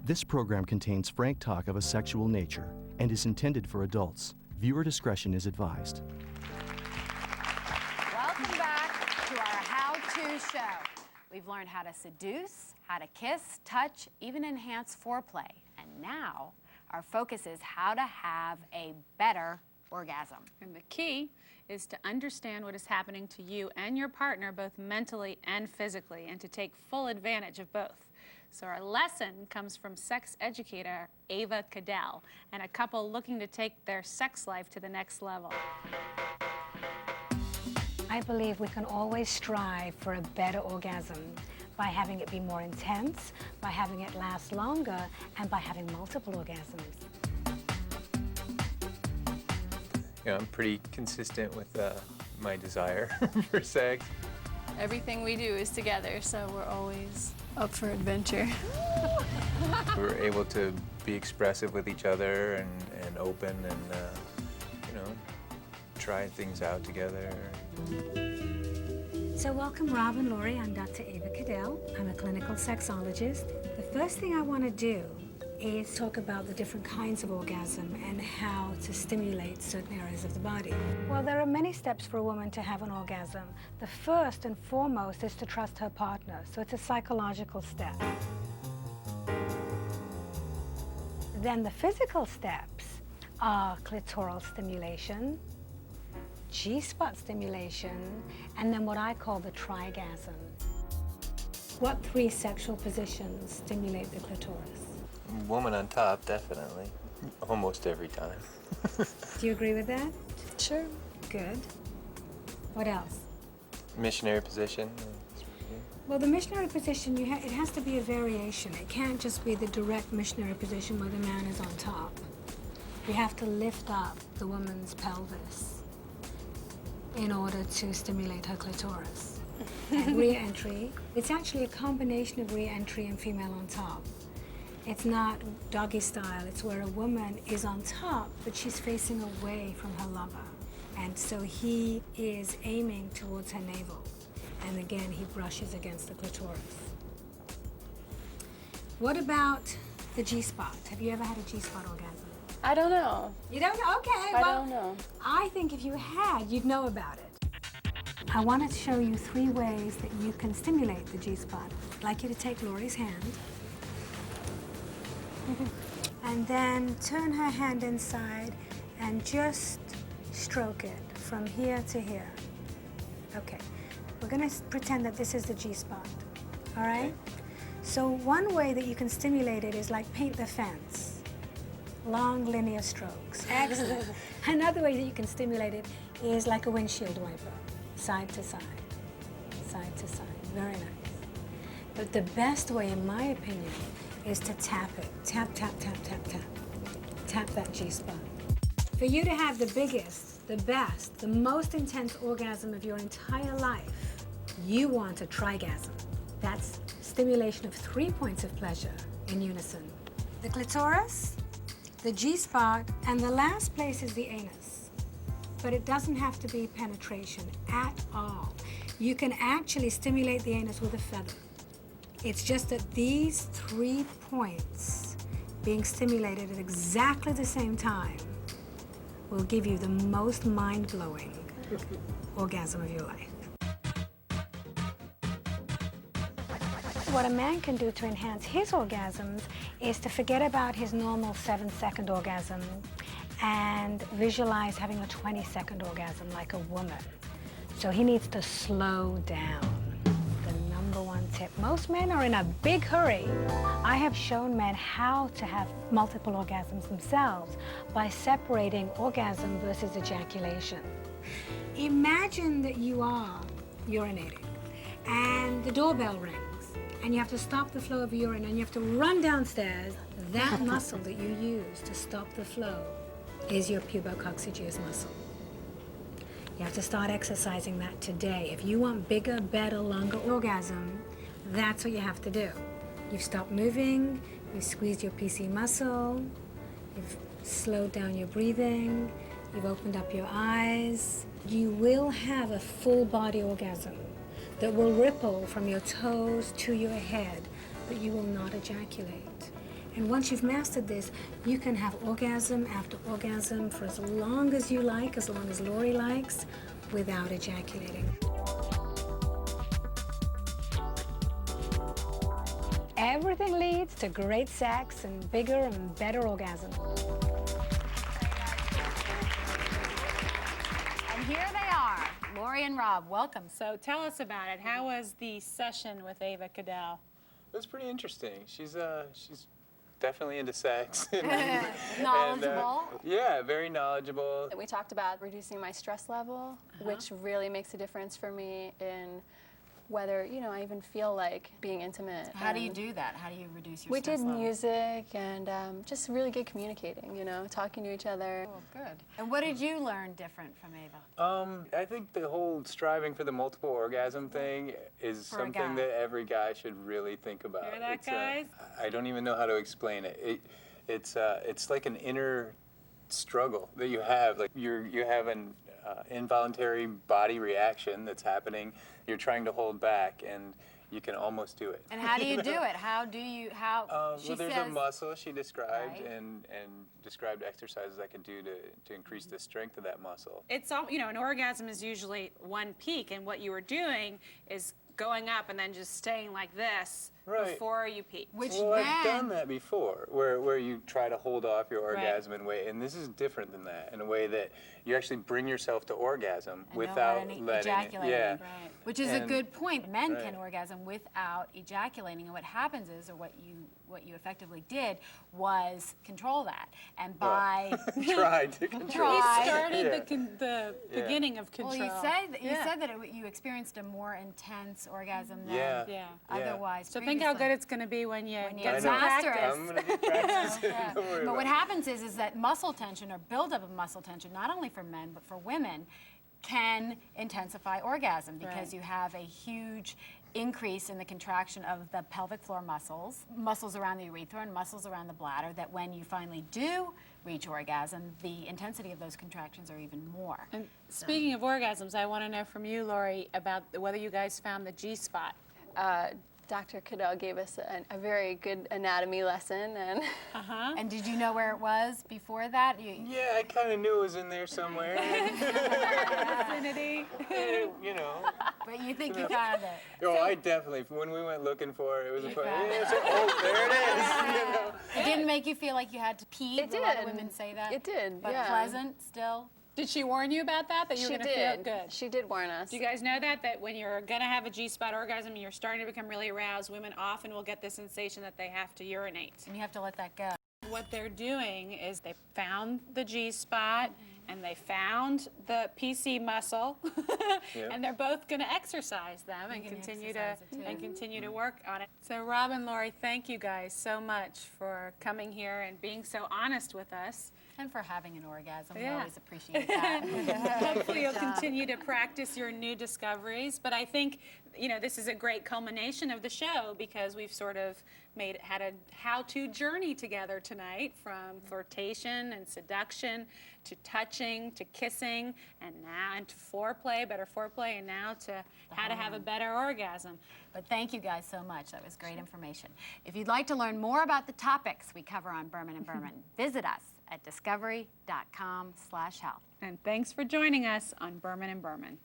This program contains frank talk of a sexual nature and is intended for adults. Viewer discretion is advised. Welcome back to our how-to show. We've learned how to seduce, how to kiss, touch, even enhance foreplay. And now, our focus is how to have a better orgasm. And the key is to understand what is happening to you and your partner, both mentally and physically, and to take full advantage of both. So our lesson comes from sex educator Ava Cadell and a couple looking to take their sex life to the next level. I believe we can always strive for a better orgasm by having it be more intense, by having it last longer, and by having multiple orgasms. You know, I'm pretty consistent with my desire for sex. Everything we do is together, so we're always up for adventure. We're able to be expressive with each other and open and, you know, try things out together. So welcome, Rob and Lori. I'm Dr. Ava Cadell. I'm a clinical sexologist. The first thing I want to do is talk about the different kinds of orgasm and how to stimulate certain areas of the body. Well, there are many steps for a woman to have an orgasm. The first and foremost is to trust her partner, so it's a psychological step. Then the physical steps are clitoral stimulation, G-spot stimulation, and then what I call the trigasm. What 3 sexual positions stimulate the clitoris? Woman on top, definitely. Almost every time. Do you agree with that? Sure. Good. What else? Missionary position. Well, the missionary position, it has to be a variation. It can't just be the direct missionary position where the man is on top. You have to lift up the woman's pelvis in order to stimulate her clitoris. And re-entry, it's actually a combination of re-entry and female on top. It's not doggy style, it's where a woman is on top, but she's facing away from her lover. And so he is aiming towards her navel. And again, he brushes against the clitoris. What about the G-spot? Have you ever had a G-spot orgasm? I don't know. You don't know? Okay, I don't know. I think if you had, you'd know about it. I want to show you 3 ways that you can stimulate the G-spot. I'd like you to take Lori's hand. And then turn her hand inside and just stroke it from here to here. Okay, we're gonna pretend that this is the G-spot, all right? So one way that you can stimulate it is like paint the fence. Long linear strokes. Excellent. Another way that you can stimulate it is like a windshield wiper, side to side, side to side. Very nice. But the best way, in my opinion, is to tap it. Tap, tap, tap, tap, tap. Tap that G-spot. For you to have the biggest, the best, the most intense orgasm of your entire life, you want a trigasm. That's stimulation of 3 points of pleasure in unison. The clitoris, the G-spot, and the last place is the anus. But it doesn't have to be penetration at all. You can actually stimulate the anus with a feather. It's just that these 3 points being stimulated at exactly the same time will give you the most mind-blowing orgasm of your life. What a man can do to enhance his orgasms is to forget about his normal 7-second orgasm and visualize having a 20-second orgasm like a woman. So he needs to slow down. One tip. Most men are in a big hurry. I have shown men how to have multiple orgasms themselves by separating orgasm versus ejaculation. Imagine that you are urinating and the doorbell rings and you have to stop the flow of urine and you have to run downstairs. That muscle that you use to stop the flow is your pubococcygeus muscle. You have to start exercising that today. If you want bigger, better, longer orgasm, that's what you have to do. You've stopped moving, you've squeezed your PC muscle, you've slowed down your breathing, you've opened up your eyes. You will have a full body orgasm that will ripple from your toes to your head but you will not ejaculate. And once you've mastered this, you can have orgasm after orgasm for as long as you like, as long as Lori likes, without ejaculating. Everything leads to great sex and bigger and better orgasms. And here they are, Lori and Rob. Welcome. So tell us about it. How was the session with Ava Cadell? It was pretty interesting. She's definitely into sex. Knowledgeable. Yeah, very knowledgeable. We talked about reducing my stress level, which really makes a difference for me in whether, you know, I even feel like being intimate. How do you do that? How do you reduce your We stress did level? music and just really good communicating, you know, talking to each other. Oh, good. And what did you learn different from Ava? I think the whole striving for the multiple orgasm thing is For a guy. something that every guy should really think about. Hear that, It's, guys? I don't even know how to explain it. It's like an inner struggle that you have. Like you have an involuntary body reaction that's happening. You're trying to hold back, and you can almost do it. And how do you do it? How do you, she Well, there's says, a muscle she described, Right. and described exercises I could do to increase the strength of that muscle. It's all, you know, an orgasm is usually one peak, and what you were doing is going up and then just staying like this Right. before you peak. which Well, I've done then, that before, where you try to hold off your Right. orgasm in a way, and this is different than that, in a way that you actually bring yourself to orgasm don't without let any letting it. ejaculating. Yeah. Right. which is a And- good point. Men can Right. orgasm without ejaculating, and what happens is, or what you effectively did was control that, and by Tried to control. He Try. started Yeah. the Yeah. beginning of control. well, you said Yeah. that you experienced a more intense orgasm than Yeah. Yeah. otherwise. So think how previously. good it's going to be when you When you get I some know. master practice. it. I'm gonna get practicing. Yeah. Don't worry But about what it. happens is that muscle tension or buildup of muscle tension, not only for men but for women, can intensify orgasm because Right. you have a huge increase in the contraction of the pelvic floor muscles around the urethra and muscles around the bladder, that when you finally do reach orgasm, the intensity of those contractions are even more. And speaking of orgasms, I want to know from you, Lori, about whether you guys found the G-spot. Dr. Cadell gave us a very good anatomy lesson, and And did you know where it was before that? Yeah, I kind of knew it was in there somewhere. Vicinity. You know. But you think you found it. Oh, I definitely. When we went looking for it, it was a question. found it. Yeah, oh, there it is. You know. It didn't make you feel like you had to pee. It A lot of did. women say that. It did, But yeah. pleasant still. Did she warn you about that you were she going to feel did. good? She did warn us. Do you guys know that when you're going to have a G-spot orgasm and you're starting to become really aroused, women often will get the sensation that they have to urinate. And you have to let that go. What they're doing is they found the G-spot and they found the PC muscle, Yep. and they're both going to exercise them and You're gonna continue continue to work on it. So Rob and Lori, thank you guys so much for coming here and being so honest with us. And for having an orgasm. We Yeah. always appreciate that. Hopefully you'll continue to practice your new discoveries. But I think, you know, this is a great culmination of the show because we've sort of had a how-to journey together tonight, from flirtation and seduction to touching to kissing and now to foreplay, better foreplay, and now to how to have a better orgasm. But thank you guys so much. That was great information. If you'd like to learn more about the topics we cover on Berman and Berman, visit us at discovery.com/health. And thanks for joining us on Berman and Berman.